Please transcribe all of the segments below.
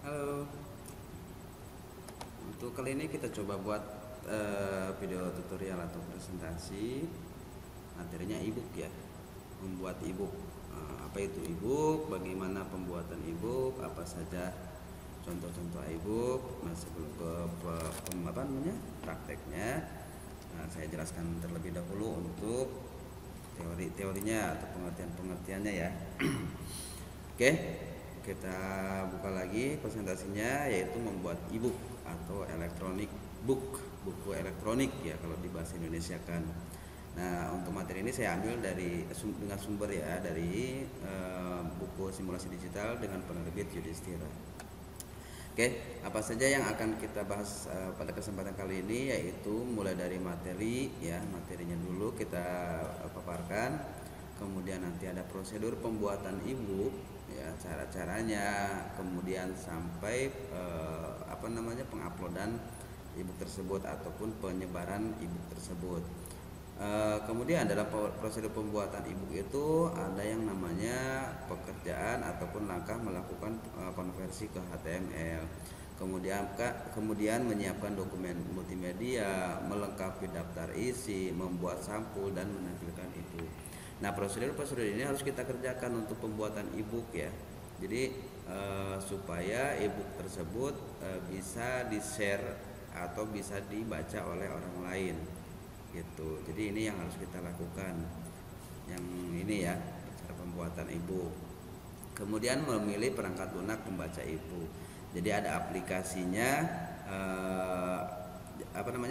Halo, untuk kali ini kita coba buat video tutorial atau presentasi materinya ebook ya. Membuat ebook. Apa itu ebook? Bagaimana pembuatan ebook? Apa saja contoh-contoh ebook? Nah, sebelum ke apa namanya? Prakteknya, saya jelaskan terlebih dahulu untuk teorinya atau pengertiannya ya. Oke, kita buka lagi presentasinya, yaitu membuat ebook atau electronic book, buku elektronik ya kalau di bahasa Indonesia kan. Nah, untuk materi ini saya ambil dari dengan sumber ya dari buku simulasi digital dengan penerbit Yudhistira. Oke, apa saja yang akan kita bahas pada kesempatan kali ini, yaitu mulai dari materi ya, materinya dulu kita paparkan. Kemudian nanti ada prosedur pembuatan ebook ya, cara-caranya, kemudian sampai penguploadan ebook tersebut ataupun penyebaran ebook tersebut. Kemudian dalam prosedur pembuatan ebook itu ada yang namanya pekerjaan ataupun langkah melakukan konversi ke HTML. Kemudian menyiapkan dokumen multimedia, melengkapi daftar isi, membuat sampul dan menampilkan ebook. Nah, prosedur-prosedur ini harus kita kerjakan untuk pembuatan ebook ya. Jadi supaya ebook tersebut bisa di-share atau bisa dibaca oleh orang lain gitu. Jadi ini yang harus kita lakukan. Yang ini ya, cara pembuatan ebook. Kemudian memilih perangkat lunak pembaca ebook. Jadi ada aplikasinya.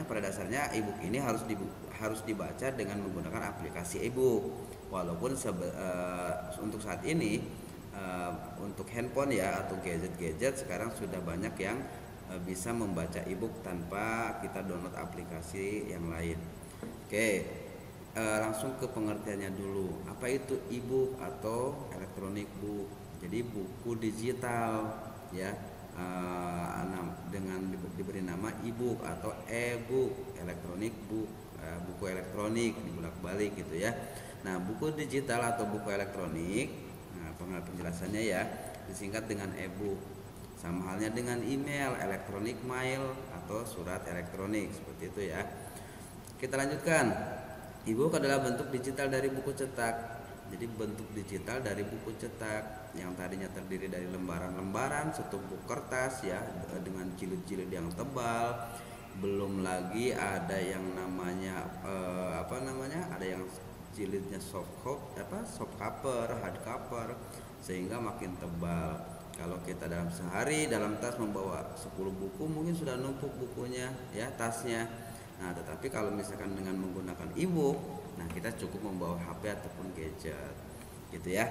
Pada dasarnya ebook ini harus dibaca dengan menggunakan aplikasi ebook. Walaupun untuk saat ini untuk handphone ya atau gadget sekarang sudah banyak yang bisa membaca ebook tanpa kita download aplikasi yang lain. Oke, langsung ke pengertiannya dulu. Apa itu ebook atau electronic book? Jadi buku digital ya, dengan diberi nama ebook atau e-book, electronic book, buku elektronik dibulak-balik gitu ya. Nah, buku digital atau buku elektronik, penjelasannya ya disingkat dengan e-book. Sama halnya dengan email, electronic mail atau surat elektronik seperti itu ya. Kita lanjutkan. E-book adalah bentuk digital dari buku cetak. Jadi bentuk digital dari buku cetak yang tadinya terdiri dari lembaran-lembaran, setumpuk kertas ya dengan jilid-jilid yang tebal. Belum lagi ada yang namanya ada yang jilidnya soft cover, hard cover, sehingga makin tebal. Kalau kita dalam sehari dalam tas membawa 10 buku mungkin sudah numpuk bukunya ya, tasnya. Nah, tetapi kalau misalkan dengan menggunakan ebook, nah kita cukup membawa HP ataupun gadget, gitu ya.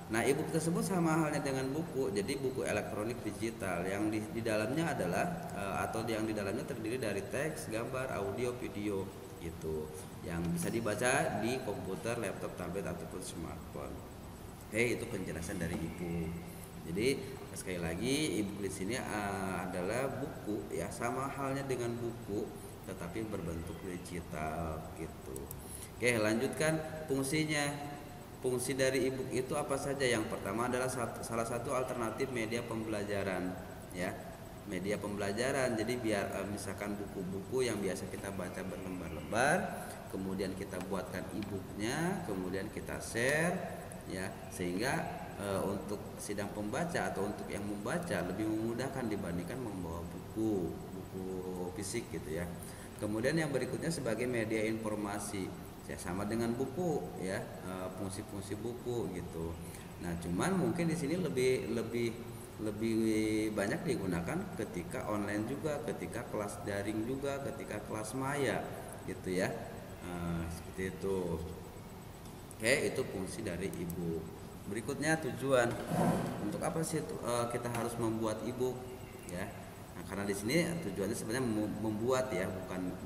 Nah, ebook tersebut sama halnya dengan buku. Jadi buku elektronik digital yang di dalamnya adalah atau yang di dalamnya terdiri dari teks, gambar, audio, video, gitu, yang bisa dibaca di komputer, laptop, tablet ataupun smartphone. Oke, itu penjelasan dari ebook. Jadi sekali lagi ebook di sini adalah buku ya, sama halnya dengan buku tetapi berbentuk digital gitu. Oke, lanjutkan fungsinya. Fungsi dari ebook itu apa saja? Yang pertama adalah salah satu alternatif media pembelajaran ya. Media pembelajaran. Jadi biar misalkan buku-buku yang biasa kita baca berlembar-lembar, kemudian kita buatkan ebooknya, kemudian kita share ya, sehingga untuk sidang pembaca atau untuk yang membaca lebih memudahkan dibandingkan membawa buku fisik gitu ya. Kemudian yang berikutnya sebagai media informasi ya, sama dengan buku ya, fungsi-fungsi buku gitu. Nah, cuman mungkin di sini lebih banyak digunakan ketika online juga, ketika kelas daring juga, ketika kelas maya gitu ya. Seperti itu. Oke, itu fungsi dari ebook. Berikutnya tujuan. Untuk apa sih kita harus membuat ebook ya? Nah, karena di sini tujuannya sebenarnya membuat ya,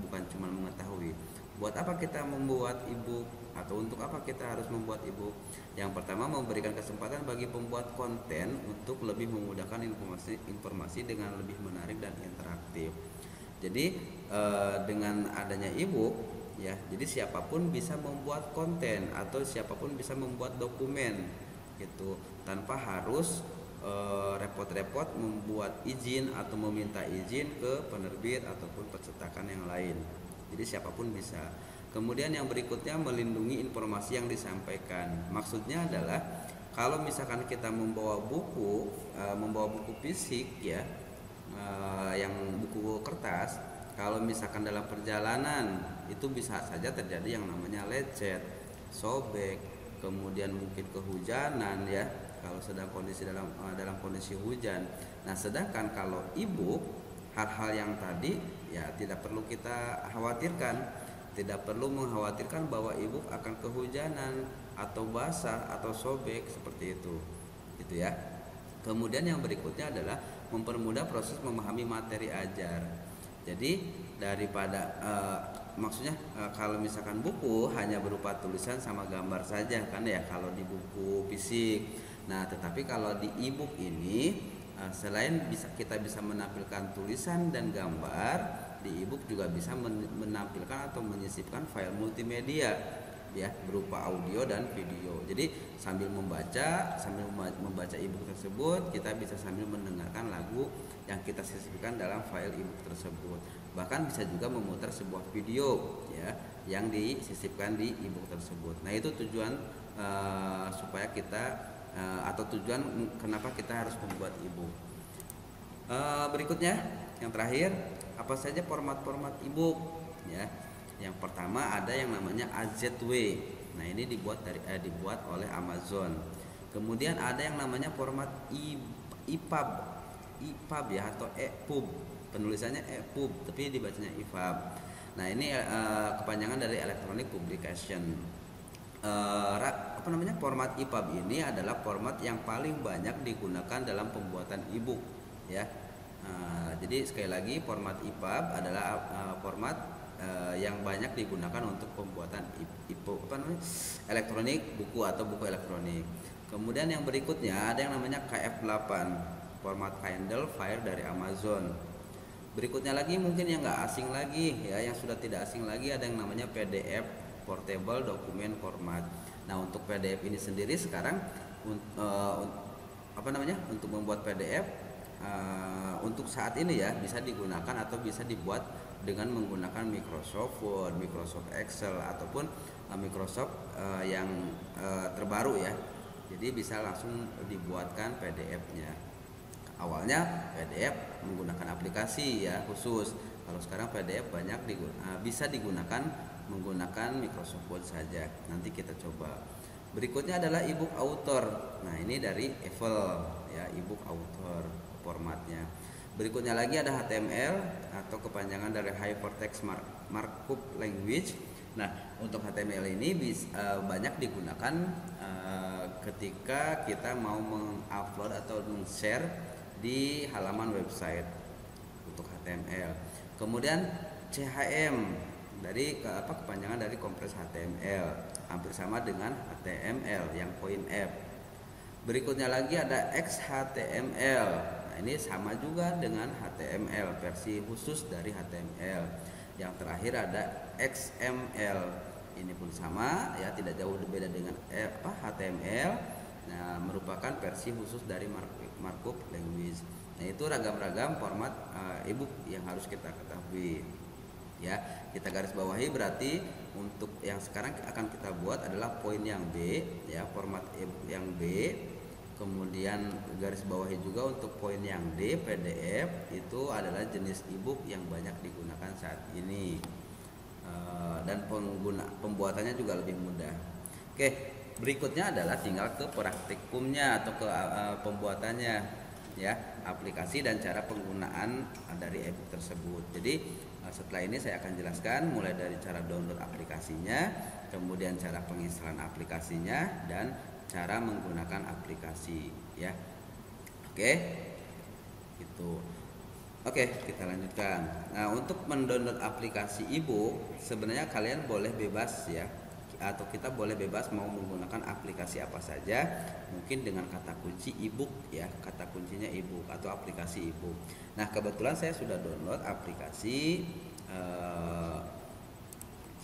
bukan cuma mengetahui. Buat apa kita membuat ebook atau untuk apa kita harus membuat ebook? Yang pertama, memberikan kesempatan bagi pembuat konten untuk lebih memudahkan informasi dengan lebih menarik dan interaktif. Jadi dengan adanya ebook ya, jadi siapapun bisa membuat konten atau siapapun bisa membuat dokumen gitu, tanpa harus repot-repot membuat izin atau meminta izin ke penerbit ataupun percetakan yang lain. Jadi siapapun bisa. Kemudian yang berikutnya melindungi informasi yang disampaikan. Maksudnya adalah kalau misalkan kita membawa buku fisik ya, yang buku kertas, kalau misalkan dalam perjalanan itu bisa saja terjadi yang namanya lecet, sobek, kemudian mungkin kehujanan ya, kalau sedang kondisi dalam kondisi hujan. Nah, sedangkan kalau e-book, hal-hal yang tadi ya tidak perlu kita khawatirkan, tidak perlu mengkhawatirkan bahwa e-book akan kehujanan atau basah atau sobek seperti itu, gitu ya. Kemudian yang berikutnya adalah mempermudah proses memahami materi ajar. Jadi daripada maksudnya kalau misalkan buku hanya berupa tulisan sama gambar saja kan ya kalau di buku fisik. Nah, tetapi kalau di e-book ini selain kita bisa menampilkan tulisan dan gambar, di e-book juga bisa menampilkan atau menyisipkan file multimedia ya, berupa audio dan video. Jadi sambil membaca e-book tersebut, kita bisa sambil mendengarkan lagu yang kita sisipkan dalam file e-book tersebut. Bahkan bisa juga memutar sebuah video ya yang disisipkan di e-book tersebut. Nah, itu tujuan supaya kita atau tujuan kenapa kita harus membuat e-book. Berikutnya yang terakhir, apa saja format-format e-book ya. Yang pertama ada yang namanya AZW. Nah, ini dibuat oleh Amazon. Kemudian ada yang namanya format EPUB ya, atau EPUB. Penulisannya EPUB tapi dibacanya EPUB. Nah, ini kepanjangan dari Electronic Publication. Format EPUB ini adalah format yang paling banyak digunakan dalam pembuatan e-book ya. Jadi sekali lagi, format EPUB adalah format yang banyak digunakan untuk pembuatan elektronik, buku atau buku elektronik. Kemudian yang berikutnya ada yang namanya KF8, format Kindle Fire dari Amazon. Berikutnya lagi mungkin yang nggak asing lagi ya, yang sudah tidak asing lagi, ada yang namanya PDF, Portable Document Format. Nah, untuk PDF ini sendiri sekarang untuk membuat PDF untuk saat ini ya bisa digunakan atau bisa dibuat dengan menggunakan Microsoft Word, Microsoft Excel ataupun Microsoft yang terbaru ya. Jadi bisa langsung dibuatkan PDF-nya. Awalnya PDF menggunakan aplikasi ya khusus. Kalau sekarang PDF banyak bisa digunakan menggunakan Microsoft Word saja. Nanti kita coba. Berikutnya adalah e-book author. Nah, ini dari Eiffel ya, e-book author formatnya. Berikutnya lagi ada HTML atau kepanjangan dari Hypertext Markup Language. Nah, untuk HTML ini banyak digunakan ketika kita mau mengupload atau men-share di halaman website untuk HTML. Kemudian CHM dari kepanjangan dari kompres HTML, hampir sama dengan HTML yang point F. Berikutnya lagi ada XHTML. Nah, ini sama juga dengan HTML, versi khusus dari HTML. Yang terakhir ada XML. Ini pun sama ya, tidak jauh berbeda dengan HTML. Nah, merupakan versi khusus dari markup language. Nah, itu ragam-ragam format e-book yang harus kita ketahui. Ya, kita garis bawahi berarti untuk yang sekarang akan kita buat adalah poin yang B ya, format e-book yang B. Kemudian garis bawahi juga untuk poin yang D, PDF itu adalah jenis e-book yang banyak digunakan saat ini, dan pembuatannya juga lebih mudah. Oke, berikutnya adalah tinggal ke praktikumnya atau ke pembuatannya ya, aplikasi dan cara penggunaan dari e-book tersebut. Jadi setelah ini saya akan jelaskan mulai dari cara download aplikasinya, kemudian cara penginstalan aplikasinya, dan cara menggunakan aplikasi ya. Oke, itu. Oke, kita lanjutkan. Nah, untuk mendownload aplikasi e-book sebenarnya kalian boleh bebas ya, atau kita boleh bebas mau menggunakan aplikasi apa saja, mungkin dengan kata kunci e-book ya, kata kuncinya e-book atau aplikasi e-book. Nah, kebetulan saya sudah download aplikasi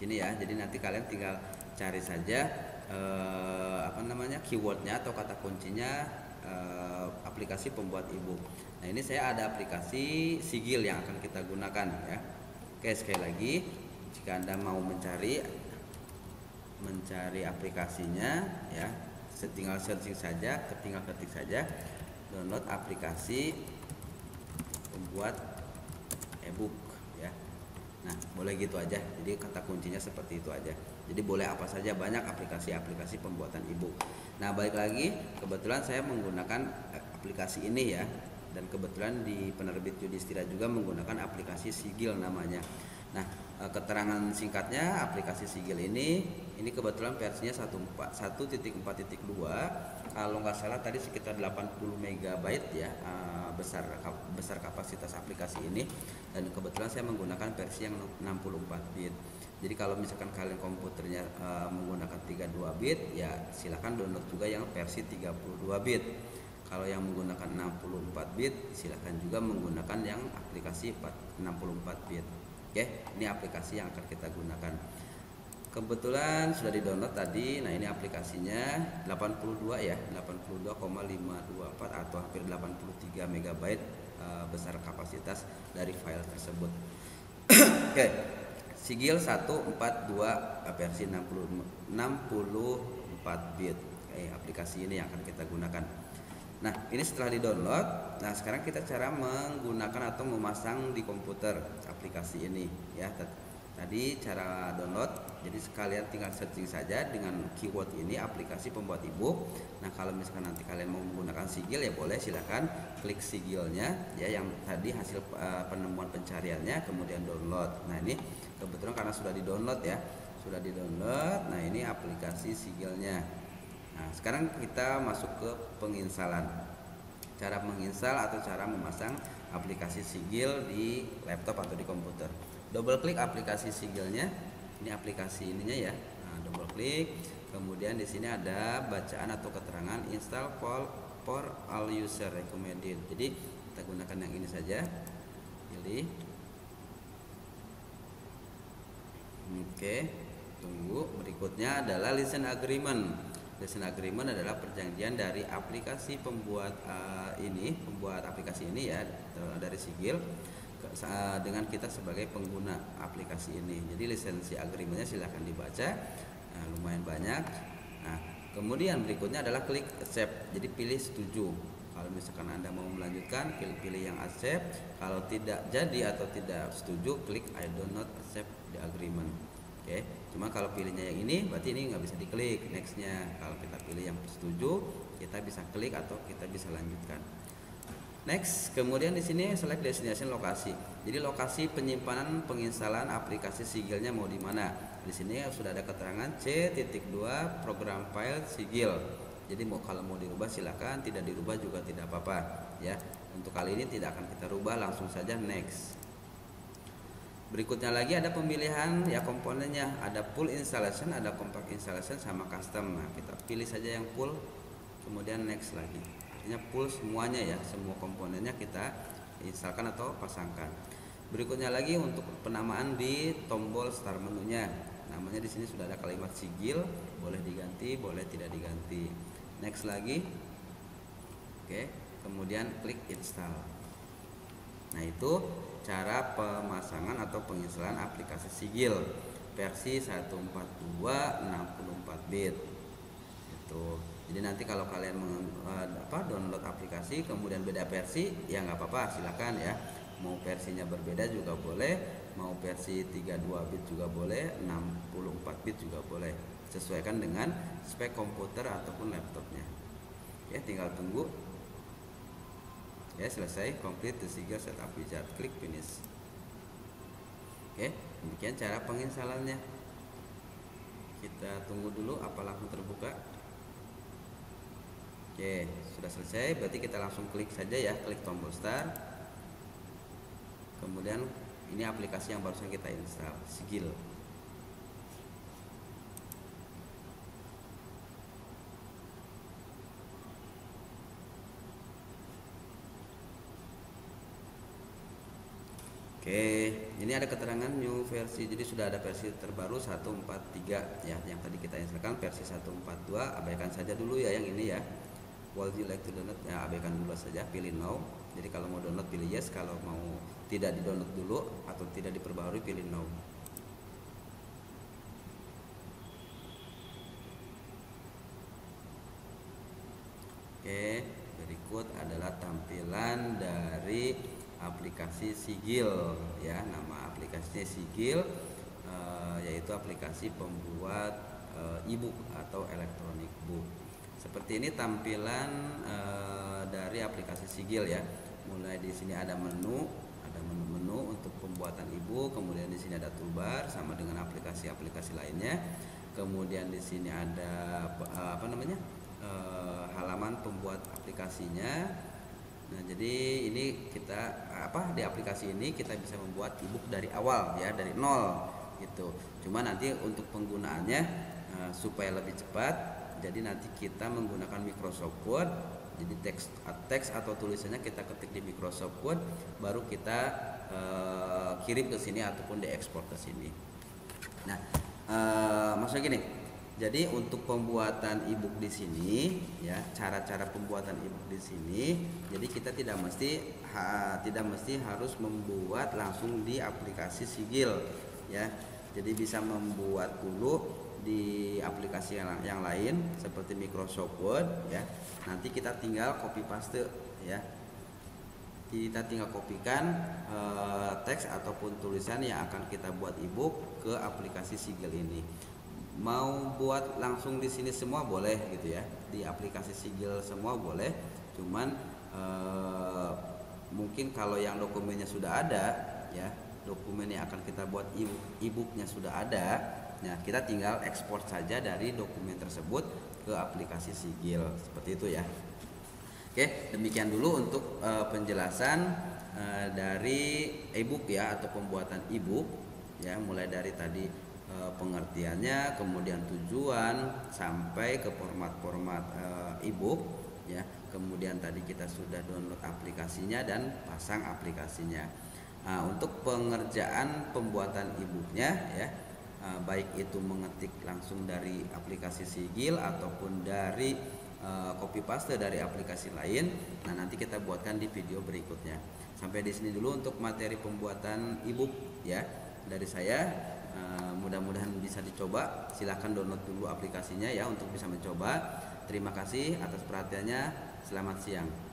sini ya, jadi nanti kalian tinggal cari saja keywordnya atau kata kuncinya aplikasi pembuat ebook. Nah, ini saya ada aplikasi Sigil yang akan kita gunakan ya. Oke, sekali lagi, jika Anda mau mencari aplikasinya ya, tinggal searching saja, tinggal ketik saja download aplikasi pembuat ebook ya. Nah, boleh gitu aja. Jadi kata kuncinya seperti itu aja. Jadi boleh apa saja, banyak aplikasi-aplikasi pembuatan ebook. Nah, balik lagi, kebetulan saya menggunakan aplikasi ini ya. Dan kebetulan di penerbit Yudhistira juga menggunakan aplikasi Sigil namanya. Nah, keterangan singkatnya aplikasi Sigil ini kebetulan versinya 1.4.2. Kalau nggak salah tadi sekitar 80 MB ya, besar kapasitas aplikasi ini, dan kebetulan saya menggunakan versi yang 64 bit. Jadi kalau misalkan kalian komputernya menggunakan 32 bit ya silahkan download juga yang versi 32 bit. Kalau yang menggunakan 64 bit silahkan juga menggunakan yang aplikasi 64 bit. Oke, ini aplikasi yang akan kita gunakan. Kebetulan sudah di-download tadi. Nah, ini aplikasinya 82 ya, 82,524 atau hampir 83 MB besar kapasitas dari file tersebut. Oke. Sigil 142 versi 64 bit. Aplikasi ini yang akan kita gunakan. Nah, ini setelah di-download. Nah, sekarang kita cara menggunakan atau memasang di komputer aplikasi ini ya. Tadi cara download, jadi sekalian tinggal searching saja dengan keyword ini aplikasi pembuat ebook. Nah, kalau misalkan nanti kalian mau menggunakan Sigil ya boleh, silahkan klik Sigilnya ya, yang tadi hasil penemuan pencariannya, kemudian download. Nah, ini kebetulan karena sudah di-download ya, sudah di-download. Nah, ini aplikasi Sigilnya. Nah, sekarang kita masuk ke penginstalan. Cara menginstal atau cara memasang aplikasi Sigil di laptop atau di komputer. Double klik aplikasi Sigilnya. Ini aplikasi ininya ya. Nah, double klik. Kemudian di sini ada bacaan atau keterangan install for all user recommended. Jadi kita gunakan yang ini saja. Pilih. Oke, tunggu. Berikutnya adalah listen agreement. Listen agreement adalah perjanjian dari aplikasi pembuat aplikasi ini ya, dari Sigil dengan kita sebagai pengguna aplikasi ini. Jadi lisensi agreementnya silahkan dibaca. Nah, lumayan banyak. Nah, kemudian berikutnya adalah klik accept. Jadi pilih setuju. Kalau misalkan Anda mau melanjutkan, pilih yang accept. Kalau tidak jadi atau tidak setuju, klik I do not accept the agreement. Oke, cuma kalau pilihnya yang ini berarti ini nggak bisa diklik nextnya. Kalau kita pilih yang setuju, kita bisa klik atau kita bisa lanjutkan. Next, kemudian di sini select destination lokasi. Jadi lokasi penyimpanan penginstalan aplikasi Sigilnya mau di mana? Di sini sudah ada keterangan C.2 program file Sigil. Jadi kalau mau dirubah silakan, tidak dirubah juga tidak apa-apa ya. Untuk kali ini tidak akan kita rubah, langsung saja next. Berikutnya lagi ada pemilihan ya komponennya, ada full installation, ada compact installation sama custom. Nah, kita pilih saja yang full, kemudian next lagi. Artinya full semuanya ya, semua komponennya kita instalkan atau pasangkan. Berikutnya lagi untuk penamaan di tombol start menunya. Namanya di sini sudah ada kalimat Sigil, boleh diganti, boleh tidak diganti. Next lagi. Oke, kemudian klik install. Nah, itu cara pemasangan atau penginstalan aplikasi Sigil versi 142 64 bit. Itu. Jadi nanti kalau kalian download aplikasi kemudian beda versi ya nggak apa-apa, silakan ya. Mau versinya berbeda juga boleh, mau versi 32 bit juga boleh, 64 bit juga boleh. Sesuaikan dengan spek komputer ataupun laptopnya. Ya, tinggal tunggu. Ya, selesai, complete the Sigil setup wizard, klik finish. Oke, demikian cara penginstalannya. Kita tunggu dulu apa langsung terbuka. Oke, sudah selesai, berarti kita langsung klik saja ya, klik tombol start. Kemudian ini aplikasi yang barusan kita install, Sigil. Oke, ini ada keterangan new versi. Jadi sudah ada versi terbaru 143 ya. Yang tadi kita instalkan versi 142, abaikan saja dulu ya yang ini ya. Would you like to download? Ya, abaikan dulu saja, pilih no. Jadi kalau mau download pilih yes, kalau mau tidak di download dulu atau tidak diperbarui pilih no. Oke, berikut adalah tampilan dari aplikasi Sigil ya. Nama aplikasinya Sigil, yaitu aplikasi pembuat e-book atau electronic book. Seperti ini tampilan dari aplikasi Sigil ya. Mulai di sini ada menu untuk pembuatan e-book, kemudian di sini ada toolbar sama dengan aplikasi-aplikasi lainnya. Kemudian di sini ada halaman pembuat aplikasinya. Nah, jadi ini kita di aplikasi ini kita bisa membuat e-book dari awal ya, dari nol gitu. Cuma nanti untuk penggunaannya supaya lebih cepat, jadi nanti kita menggunakan Microsoft Word. Jadi teks atau tulisannya kita ketik di Microsoft Word, baru kita kirim ke sini ataupun diekspor ke sini. Nah, maksudnya gini. Jadi untuk pembuatan e-book di sini ya, cara-cara pembuatan e-book di sini, jadi kita tidak mesti harus membuat langsung di aplikasi Sigil ya. Jadi bisa membuat dulu di aplikasi yang lain seperti Microsoft Word ya. Nanti kita tinggal copy paste ya. Kita tinggal kopikan teks ataupun tulisan yang akan kita buat e-book ke aplikasi Sigil ini. Mau buat langsung di sini semua boleh gitu ya, di aplikasi Sigil semua boleh. Cuman mungkin kalau yang dokumennya sudah ada ya, dokumen yang akan kita buat e-booknya sudah ada, nah kita tinggal ekspor saja dari dokumen tersebut ke aplikasi Sigil seperti itu ya. Oke, demikian dulu untuk penjelasan dari e-book ya, atau pembuatan e-book ya, mulai dari tadi pengertiannya, kemudian tujuan sampai ke format-format e-book ya. Kemudian tadi kita sudah download aplikasinya dan pasang aplikasinya. Nah, untuk pengerjaan pembuatan e-booknya ya, baik itu mengetik langsung dari aplikasi Sigil ataupun dari copy paste dari aplikasi lain. Nah, nanti kita buatkan di video berikutnya. Sampai di sini dulu untuk materi pembuatan e-book ya dari saya. Mudah-mudahan bisa dicoba. Silahkan download dulu aplikasinya ya untuk bisa mencoba. Terima kasih atas perhatiannya. Selamat siang.